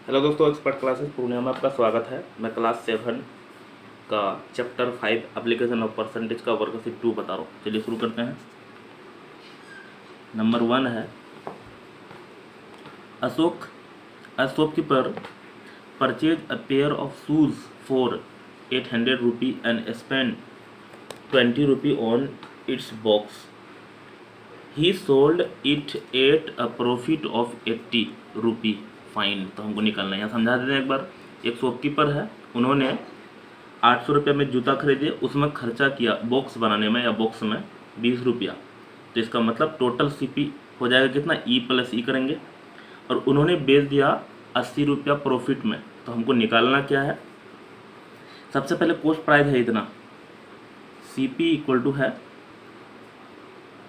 Hello दोस्तों, expert classes Purnia में आपका स्वागत है। मैं क्लास 7 का चैप्टर 5 एप्लीकेशन ऑफ परसेंटेज का वर्कशीट 2 बता रहा हूँ। चलिए शुरू करते हैं। नंबर 1 है Ashok a shopkeeper purchased a pair of shoes for 800 rupee and spent 20 rupee on its box. He sold it at a profit of 80 rupee. Fine. तो हमको निकालना है, यहाँ समझा देते हैं एक बार। एक शॉपकीपर है, उन्होंने 800 रुपये में जूता खरीदे, उसमें खर्चा किया बॉक्स बनाने में या बॉक्स में 20 रुपया। तो इसका मतलब टोटल सीपी हो जाएगा कितना, ई प्लस ई करेंगे, और उन्होंने बेच दिया 80 रुपया प्रॉफिट में। तो हमको निकालना क्या है, सबसे पहले कॉस्ट प्राइस है इतना, सीपी इक्वल टू है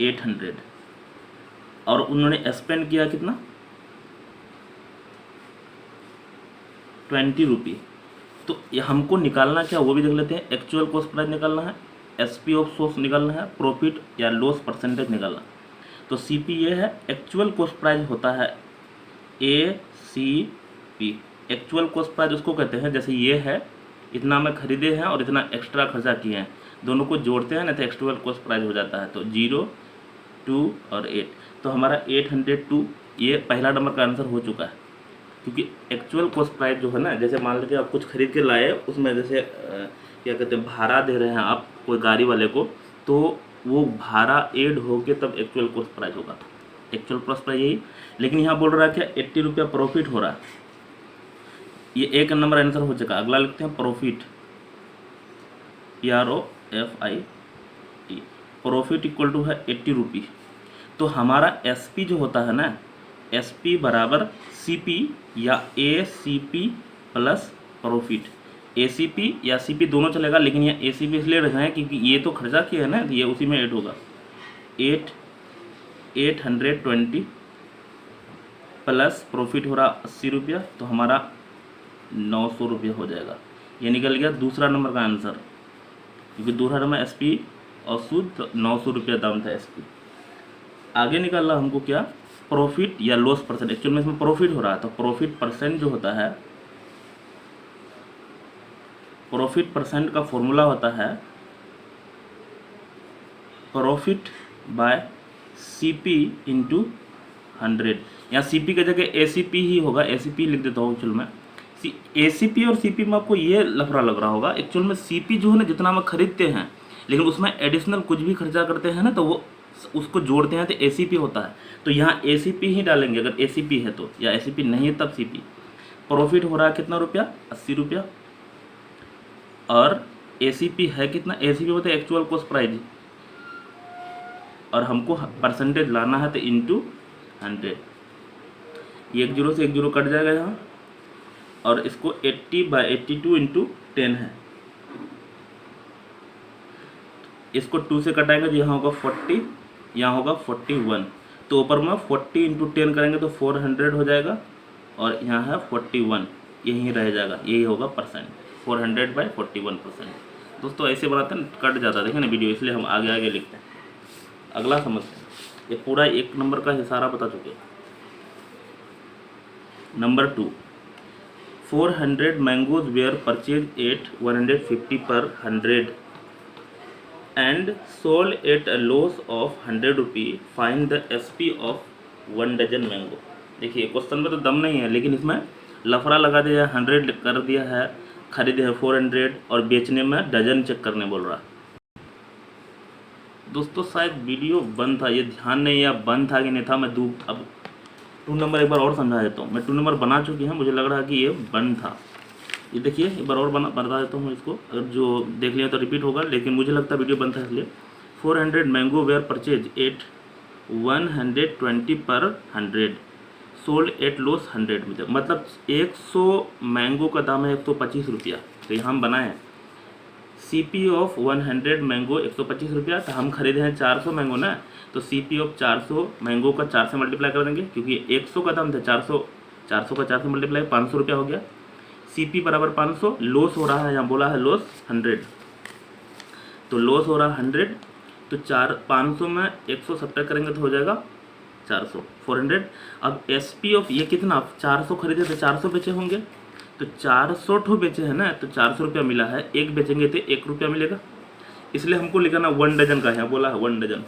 800 और उन्होंने स्पेंड किया कितना 20 रुपये। तो ये हमको निकालना क्या वो भी देख लेते हैं। एक्चुअल कॉस्ट प्राइस निकालना है, एसपी ऑफ सोर्स निकालना है, प्रॉफिट या लॉस परसेंटेज निकालना। तो सीपी ये है, एक्चुअल कॉस्ट प्राइस होता है A C P. Actual cost price उसको कहते हैं, जैसे ये है इतना में खरीदे हैं और इतना एक्स्ट्रा खर्चा किए हैं, दोनों को जोड़ते हैं ना तो एक्चुअल कॉस्ट प्राइस हो जाता है। तो 0, 2 और 8, तो हमारा 802 ये पहला नंबर का आंसर हो चुका है। क्योंकि एक्चुअल कॉस्ट प्राइस जो है ना, जैसे मान लीजिए आप कुछ खरीद के लाए, उसमें जैसे क्या कहते हैं भाड़ा दे रहे हैं आप कोई गाड़ी वाले को, तो वो भाड़ा ऐड होके तब एक्चुअल कॉस्ट प्राइस होगा। एक्चुअल कॉस्ट प्राइस यही, लेकिन यहाँ बोल रहा है क्या 80 रुपया प्रॉफिट हो रहा है। ये एक नंबर आंसर हो चुका। अगला लिखते हैं profit, PROFIT। Profit equal to है 80 रुपी। तो हमारा एसपी जो होता है ना, एसपी बराबर सीपी या एसीपी प्लस प्रॉफिट। एसीपी या सीपी दोनों चलेगा, लेकिन ये एसीपी इसलिए रखा है क्योंकि ये तो खर्चा किया है ना, ये उसी में ऐड होगा। 820 प्लस प्रॉफिट हो रहा 80 रुपया, तो हमारा 900 रुपया हो जाएगा। ये निकल गया दूसरा नंबर का आंसर, क्योंकि दूसरा नंबर एसपी और शुद्ध 900 रुपया दाम था एसपी। आगे निकालना हमको क्या, प्रॉफिट या लॉस परसेंट। एक्चुअल में इसमें प्रॉफिट हो रहा है, तो प्रॉफिट परसेंट जो होता है, प्रॉफिट परसेंट का फॉर्मूला होता है प्रॉफिट बाय सीपी इंटू 100। यहाँ सीपी की जगह एसीपी ही होगा, एसीपी लिख देता हूँ एक्चुअल में। एसीपी और सीपी में आपको ये लफड़ा लग रहा होगा। एक्चुअल में सीपी जो है ना, जितना हम खरीदते हैं, लेकिन उसमें एडिशनल कुछ भी खर्चा करते हैं ना, तो वो उसको जोड़ते हैं तो एसीपी होता है। तो यहाँ एसीपी ही डालेंगे अगर एसीपी है तो, या एसीपी नहीं है तब सीपी। प्रॉफिट हो रहा है कितना रुपया, 80 रुपया, और एसीपी है कितना, एसीपी होता है एक्चुअल कॉस्ट प्राइस, और हमको परसेंटेज लाना है तो इंटू 100। एक जीरो से एक जीरो कट जाएगा यहाँ, और इसको 80/82 इंटू 10 है। इसको 2 से कटाएंगे तो यहाँ होगा 40, यहाँ होगा 41। तो ऊपर में 40 इंटू 10 करेंगे तो 400 हो जाएगा, और यहाँ है 41, यही रह जाएगा, यही होगा परसेंट। 400/41%। दोस्तों ऐसे बनाते हैं, कट जाता है, देखें ना वीडियो, इसलिए हम आगे आगे लिखते हैं। अगला समझते हैं, ये पूरा एक नंबर का इशारा बता चुके हैं। Number 2, 400 mangoes were purchase at 150 per 100 and sold at a loss of 100 rupee. Find the SP of 1 dozen mango. देखिए क्वेश्चन में तो दम नहीं है, लेकिन इसमें लफड़ा लगा दिया, 100 कर दिया है, खरीदे हैं 400 और बेचने में डजन चेक करने बोल रहा है। दोस्तों शायद वीडियो बंद था, ये ध्यान नहीं या बंद था कि नहीं था। मैं अब 2 नंबर एक बार और समझा देता हूँ। मैं 2 नंबर बना चुकी हैं, मुझे लग रहा है कि ये बंद था। ये देखिए एक बार और बता देता हूँ इसको, अगर जो देख लिया तो रिपीट होगा, लेकिन मुझे लगता है वीडियो बंद था इसलिए। 400 मैंगो वेयर परचेज एट 120 पर 100 सोल्ड एट लॉस 100। मतलब 100 मैंगो का दाम है 125 रुपया। तो यहाँ हम बनाए सीपी ऑफ 100 मैंगो 125 रुपया। तो हम खरीदे हैं 400 मैंगो ना, तो सीपी ऑफ 400 मैंगो का 4 से मल्टीप्लाई कर देंगे, क्योंकि 100 का दाम था, 400 का 4 से मल्टीप्लाई 500 रुपया हो गया। सीपी बराबर 500, लॉस हो रहा है, यहाँ बोला है लॉस 100, तो लॉस हो रहा है 100। तो 500 में 170 करेंगे तो हो जाएगा 400 400। अब SP ऑफ ये कितना 400 खरीदे तो 400 बेचे होंगे, तो 400 ठो बेचे हैं ना, तो 400 रुपया मिला है, एक बेचेंगे तो 1 रुपया मिलेगा। इसलिए हमको लिखाना 1 डजन का है, बोला है 1 डजन,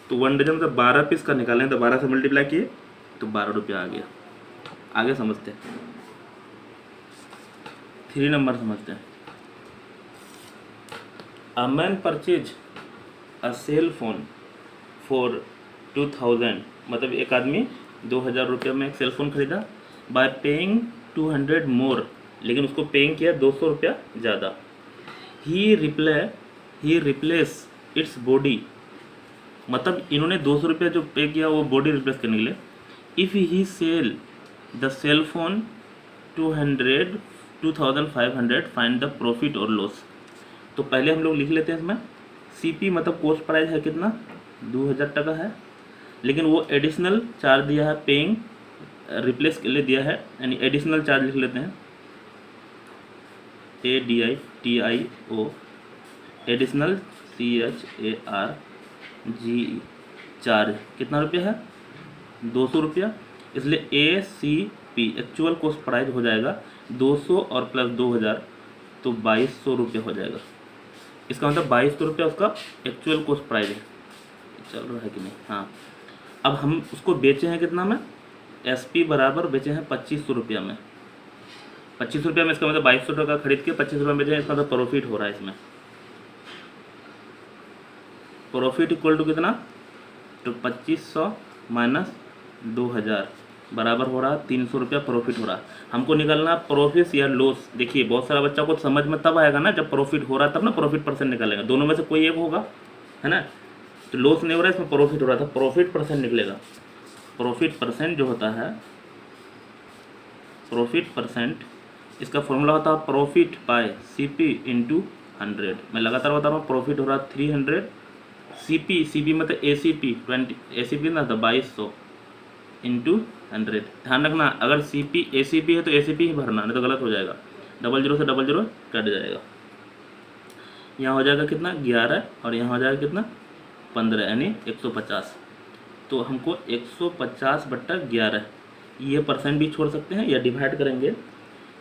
तो 1 डजन का 12 पीस का निकालें तो 12 से मल्टीप्लाई किए तो 12 रुपया आ गया। आगे समझते हैं, 3 नंबर समझते हैं। A man purchase a cell phone for 2000, मतलब एक आदमी 2000 रुपये में एक सेल फोन खरीदा, बाय पेइंग 200 मोर, लेकिन उसको पेइंग किया 200 रुपया ज़्यादा। ही रिप्लेस इट्स बॉडी, मतलब इन्होंने 200 रुपया जो पे किया वो बॉडी रिप्लेस करने के लिए। If he sell the cell phone 2500 find the profit और लॉस। तो पहले हम लोग लिख लेते हैं इसमें CP मतलब कॉस्ट प्राइस है कितना 2000 टका है, लेकिन वो एडिशनल चार्ज दिया है पेइंग रिप्लेस के लिए दिया है, यानी एडिशनल चार्ज लिख लेते हैं ADITIO, एडिशनल CHARGE, चार्ज कितना रुपया है 200 रुपया, इसलिए ACP एक्चुअल कॉस्ट प्राइस हो जाएगा 200 और प्लस 2000 तो 2200 रुपया हो जाएगा। इसका मतलब 2200 रुपया उसका एक्चुअल कॉस्ट प्राइस है। चल रहा है कि नहीं? हाँ। अब हम उसको बेचे हैं कितना में, SP बराबर बेचे हैं 2500 रुपया में, 2500 रुपया में, इसका मतलब 2200 टका खरीद के 25 रुपये में बेचे हैं, इसका मतलब प्रॉफिट हो रहा है इसमें। प्रॉफिट इक्वल टू कितना, तो 2500 माइनस 2000 बराबर हो रहा है 300 रुपया प्रॉफिट हो रहा है। हमको निकालना प्रॉफिट या लॉस। देखिए बहुत सारा बच्चा को समझ में तब आएगा ना जब प्रॉफिट हो रहा है, तब ना प्रॉफिट परसेंट निकालेगा, दोनों में से कोई एक होगा, है ना। तो लॉस नहीं हो रहा है, इसमें प्रॉफिट हो रहा था, प्रॉफिट परसेंट निकलेगा। प्रॉफिट परसेंट जो होता है, प्रॉफिट परसेंट, इसका फॉर्मूला होता है प्रॉफिट बाय CP इंटू 100। मैं लगातार बता रहा हूँ, प्रॉफिट हो रहा है 300, CP मतलब ACP 20, ACP ना था 2200 इंटू 100। ध्यान रखना अगर CP ACP है तो ACP ही भरना, नहीं तो गलत हो जाएगा, 00 से 00 कट जाएगा। यहाँ हो जाएगा कितना 11 और यहाँ हो जाएगा कितना 15, यानी 150। तो हमको 150/11 ये परसेंट भी छोड़ सकते हैं या डिवाइड करेंगे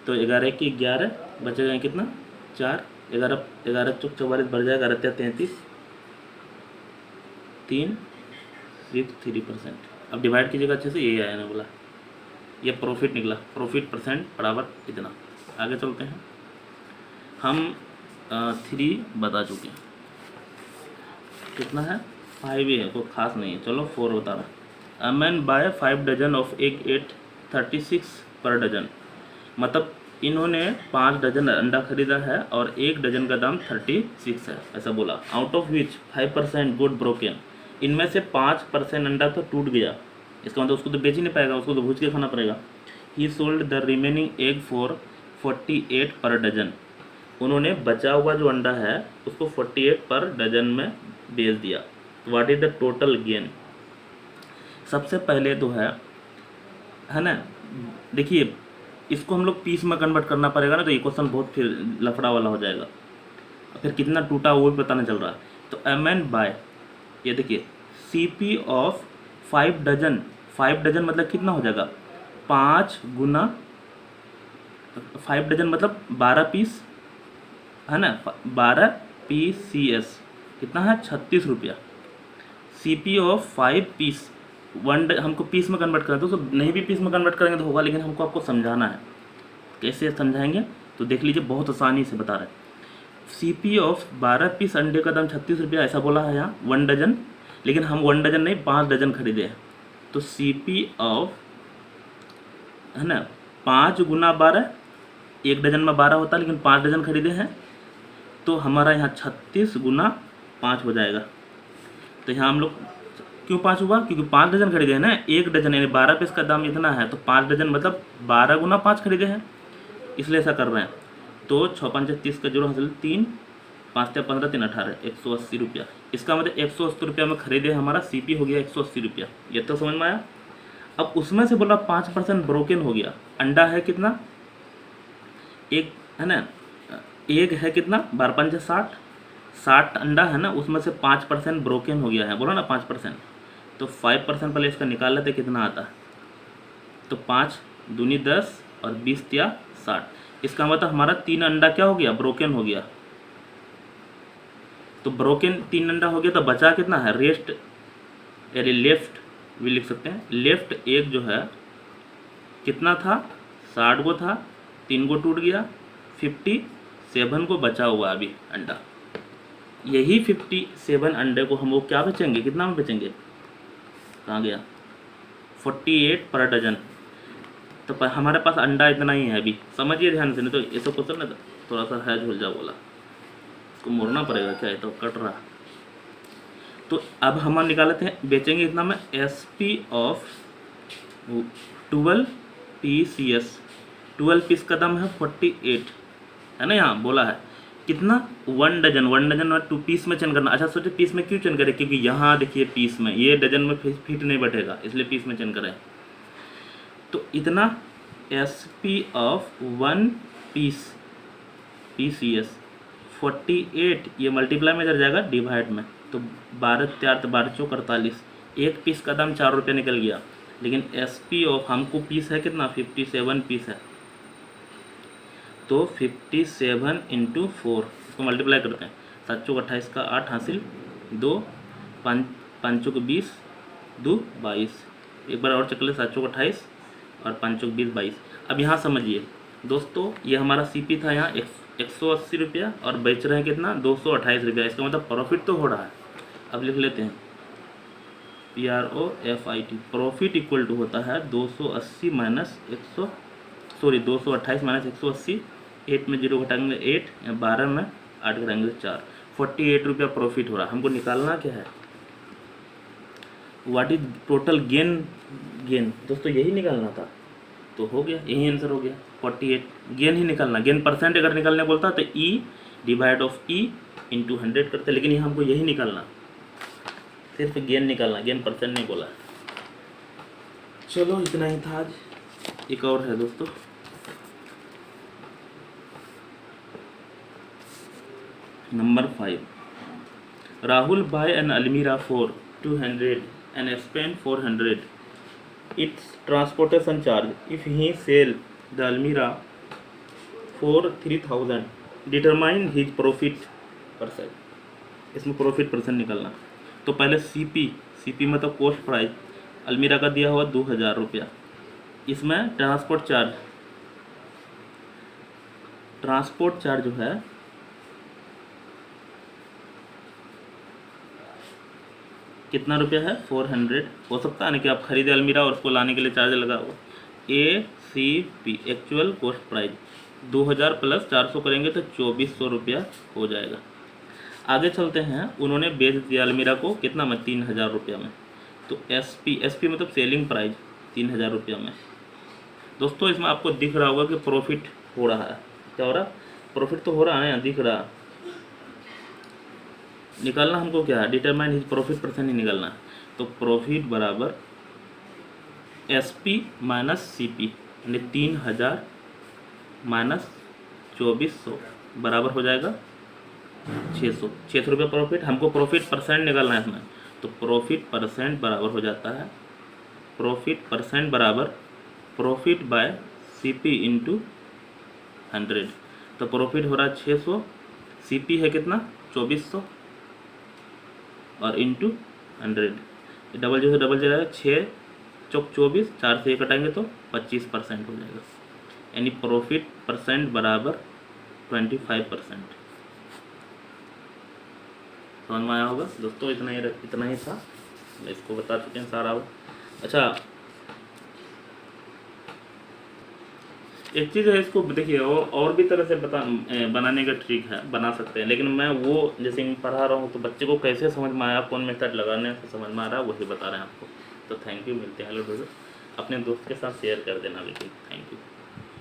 तो 11 की 11 बचेगा कितना 4, 11 चौक 44 बढ़ जाएगा, 11 33, 3%। अब डिवाइड कीजिएगा अच्छे से, यही आया ना बोला, ये प्रॉफिट निकला, प्रॉफिट परसेंट बराबर इतना। आगे चलते हैं, हम 3 बता चुके हैं, कितना है 5 ही है, कोई खास नहीं है। चलो 4 बता रहा। A man buy 5 dozen of egg at 36 per dozen, मतलब इन्होंने 5 डजन अंडा खरीदा है और 1 डजन का दाम 36 है, ऐसा बोला। Out of which 5% good broken, इनमें से 5% अंडा तो टूट गया, इसका मतलब उसको तो बेच ही नहीं पाएगा, उसको तो भूज के खाना पड़ेगा। He sold the remaining egg for 48 per dozen, उन्होंने बचा हुआ जो अंडा है उसको 48 पर डजन में बेच दिया। What is the total gain? सबसे पहले तो है ना, देखिए इसको हम लोग पीस में कन्वर्ट करना पड़ेगा ना, तो ये क्वेश्चन बहुत फिर लफड़ा वाला हो जाएगा, फिर कितना टूटा वो भी पता नहीं चल रहा है। तो एम एन बाय, ये देखिए CP ऑफ 5 डजन, 5 डजन मतलब कितना हो जाएगा 5 गुना 5 डजन मतलब 12 पीस, है ना, 12 PCS कितना है 36 रुपया। CP ऑफ 5 पीस, हमको पीस में कन्वर्ट करना है, तो नहीं भी पीस में कन्वर्ट करेंगे तो होगा, लेकिन हमको आपको समझाना है। कैसे समझाएंगे तो देख लीजिए, बहुत आसानी से बता रहे हैं। CP ऑफ 12 पीस अंडे का दाम 36 रुपया, ऐसा बोला है यहाँ 1 डजन, लेकिन हम 1 डजन नहीं 5 डजन खरीदे हैं, तो CP ऑफ, है ना, 5 गुना 12, 1 डजन में 12 होता है लेकिन 5 डजन खरीदे हैं, तो हमारा यहाँ 36 गुना 5 हो जाएगा। तो यहाँ हम लोग क्यों 5 हुआ, क्योंकि 5 डजन खरीदे हैं ना, 1 डजन यानी 12 पीस का दाम इतना है, तो 5 डजन मतलब 12 गुना 5 खरीदे हैं, इसलिए ऐसा कर रहे हैं। तो 6 5 30 का जोड़ हासिल 3, 5 15 3 18, 180 रुपया। इसका मतलब 180 रुपया में खरीदे, हमारा CP हो गया 180 रुपया। ये तो समझ में आया। अब उसमें से बोला 5% ब्रोकन हो गया। अंडा है कितना, एक है ना, एग है कितना 12 5 60 अंडा है ना, उसमें से 5% ब्रोकन हो गया है, बोला ना 5%, तो 5% पहले इसका निकाल लेते कितना आता है। तो 5 दूनी 10 और 20 या 60। इसका मतलब हमारा 3 अंडा क्या हो गया, ब्रोकन हो गया। तो ब्रोकन 3 अंडा हो गया, तो बचा कितना है, रेस्ट यानी लेफ्ट भी लिख सकते हैं। लेफ्ट एक जो है कितना था, 60 को था, 3 को टूट गया, 57 को बचा हुआ अभी अंडा। यही 57 अंडे को हम वो क्या बेचेंगे, कितना में बेचेंगे, कहाँ गया, 48 पर डजन। तो हमारे पास अंडा इतना ही है अभी, समझिए ध्यान से, नहीं तो ये सब क्वेश्चन ना थोड़ा सा है झूल जा बोला, इसको मोड़ना पड़ेगा, क्या है तो कट रहा। तो अब हम निकालते हैं, बेचेंगे इतना में SP ऑफ 12 PCS। 12 पीस का दाम है 48 है ना, यहाँ बोला है कितना, 1 डजन। 1 डजन और 2 पीस में चेंज करना। अच्छा सोचे पीस में क्यों चेंज करें, क्योंकि यहाँ देखिए पीस में, ये डजन में फिट नहीं बैठेगा, इसलिए पीस में चेंज करें। तो इतना SP ऑफ 1 पीस PCS 48, ये मल्टीप्लाई में इधर जाएगा डिवाइड में, तो 12 4 तो 12 चौक 48। एक पीस का दाम 4 रुपये निकल गया, लेकिन SP ऑफ हमको पीस है कितना, 57 पीस है। तो 57 इंटू 4, इसको मल्टीप्लाई करते हैं, 7 चौक 28 का 8 हासिल, 2 5 चौक 20 2 22। एक बार और चक्कर ले, 7 चौक 28 और 5 चौक 20 22। अब यहाँ समझिए दोस्तों, ये हमारा CP था यहाँ 180 रुपया और बेच रहे हैं कितना, 228 रुपया। इसका मतलब प्रॉफिट तो हो रहा है। अब लिख लेते हैं PROFIT, प्रॉफिट इक्वल टू होता है 280 माइनस 228 माइनस 180। 8 में 0 घटाएंगे 8, 12 में 8 घटाएंगे 4, 48 रुपया प्रॉफिट हो रहा है। हमको निकालना क्या है, व्हाट इज टोटल गेन दोस्तों, यही निकालना था। तो हो गया, यही आंसर हो गया 48। गेन ही निकालना, गेन परसेंट अगर निकालने बोलता तो E divide of E into 100 करते, लेकिन यहाँ हमको यही निकालना, सिर्फ गेन निकालना, गेन परसेंट नहीं बोला। चलो इतना ही था आज। एक और है दोस्तों, नंबर 5। राहुल बाय एन अलमीरा for 200 and spend 400 its transportation charge. If he sell the almirah for 3000, determine his profit percent। इसमें प्रॉफिट परसेंट निकालना। तो पहले CP मतलब कॉस्ट प्राइस, अलमीरा का दिया हुआ 2000 रुपया। इसमें ट्रांसपोर्ट चार्ज जो है कितना रुपया है, 400। हो सकता है ना कि आप खरीदे अलमीरा और उसको लाने के लिए चार्ज लगा हो। ACP actual cost price 2000 plus 400 करेंगे तो 2400 रुपया हो जाएगा। आगे चलते हैं, उन्होंने बेच दिया अलमीरा को कितना में, 3000 रुपया में। तो SP मतलब सेलिंग प्राइस 3000 रुपया में। दोस्तों इसमें आपको दिख रहा होगा कि प्रॉफिट हो रहा है, क्या हो रहा है, प्रॉफिट तो हो रहा है, दिख रहा। निकालना हमको क्या है, डिटरमाइन हिज प्रॉफिट परसेंट ही निकालना है। तो प्रॉफिट बराबर SP माइनस CP, यानी 3000 माइनस 2400 बराबर हो जाएगा 600 रुपये प्रॉफिट। हमको प्रॉफिट परसेंट निकालना है इसमें, तो प्रॉफिट परसेंट बराबर हो जाता है, प्रॉफिट परसेंट बराबर प्रॉफिट बाय CP इंटू 100। तो प्रॉफिट हो रहा है 600, CP है कितना 2400 और इंटू 100, डबल जो है डबल जाएगा, 6 चौक 24, 4 से 1 कटाएंगे तो 25% हो जाएगा, यानी प्रॉफिट परसेंट बराबर 25%। समझ में आया होगा दोस्तों, इतना ही था, मैं इसको बता चुके हैं सारा। अच्छा एक चीज़ है, इसको देखिए और भी तरह से बनाने का ट्रिक है, बना सकते हैं, लेकिन मैं वो जैसे मैं पढ़ा रहा हूँ तो बच्चे को कैसे समझ में आया, कौन मेथड लगाने से समझ में आ रहा है, वही बता रहे हैं आपको। तो थैंक यू, मिलते हैं हेलो दोस्तों, अपने दोस्त के साथ शेयर कर देना बिल्कुल, थैंक यू।